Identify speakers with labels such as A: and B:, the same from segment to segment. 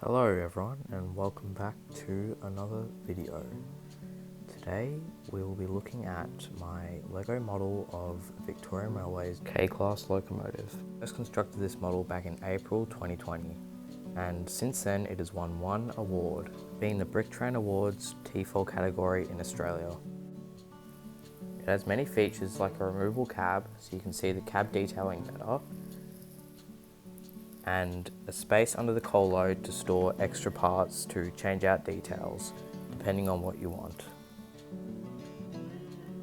A: Hello everyone and welcome back to another video. Today we will be looking at my Lego model of Victorian Railway's K Class locomotive. I first constructed this model back in April 2020 and since then it has won one award, being the Brick Train Awards T4 category in Australia. It has many features like a removable cab so you can see the cab detailing better, and a space under the coal load to store extra parts to change out details depending on what you want.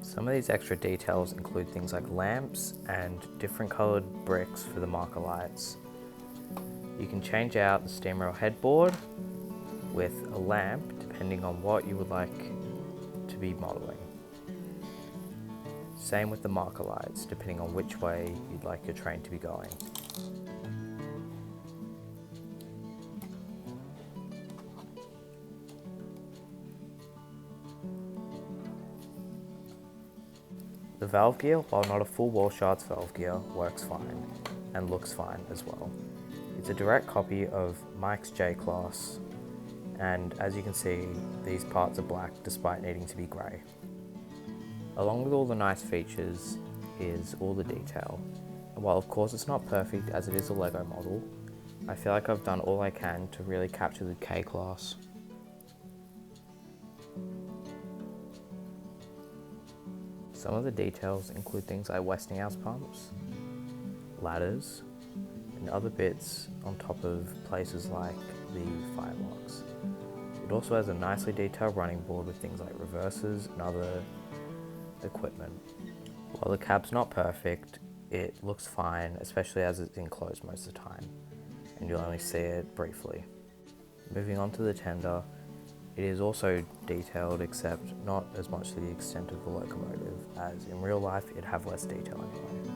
A: Some of these extra details include things like lamps and different coloured bricks for the marker lights. You can change out the steam rail headboard with a lamp depending on what you would like to be modelling. Same with the marker lights depending on which way you'd like your train to be going. The valve gear, while not a full wall shards valve gear, works fine and looks fine as well. It's a direct copy of Mike's J Class, and as you can see, these parts are black despite needing to be grey. Along with all the nice features is all the detail. And while of course it's not perfect as it is a Lego model, I feel like I've done all I can to really capture the K Class. Some of the details include things like Westinghouse pumps, ladders, and other bits on top of places like the firelocks. It also has a nicely detailed running board with things like reversers and other equipment. While the cab's not perfect, it looks fine, especially as it's enclosed most of the time, and you'll only see it briefly. Moving on to the tender, it is also detailed, except not as much to the extent of the locomotive, as in real life it'd have less detail anyway.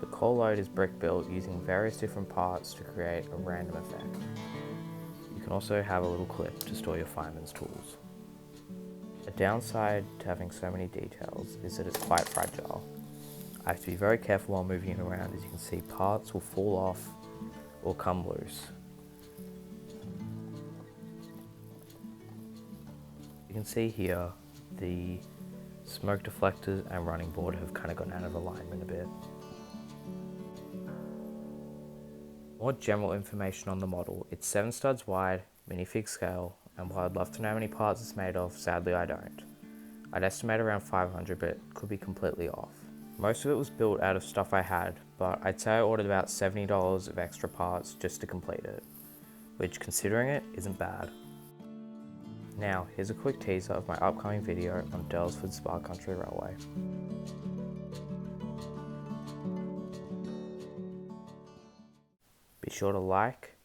A: The coal load is brick built using various different parts to create a random effect. You can also have a little clip to store your fireman's tools. A downside to having so many details is that it's quite fragile. I have to be very careful while moving it around, as you can see parts will fall off or come loose. You can see here the smoke deflectors and running board have kind of gone out of alignment a bit. More general information on the model: it's 7 studs wide, minifig scale, and while I'd love to know how many parts it's made of, sadly I don't. I'd estimate around 500, but it could be completely off. Most of it was built out of stuff I had, but I'd say I ordered about $70 of extra parts just to complete it, which considering it isn't bad. Now, here's a quick teaser of my upcoming video on Daylesford Spa Country Railway. Be sure to like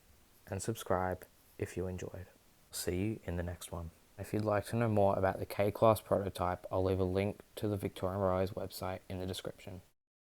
A: and subscribe if you enjoyed. See you in the next one. If you'd like to know more about the K Class prototype, I'll leave a link to the Victorian Railway's website in the description.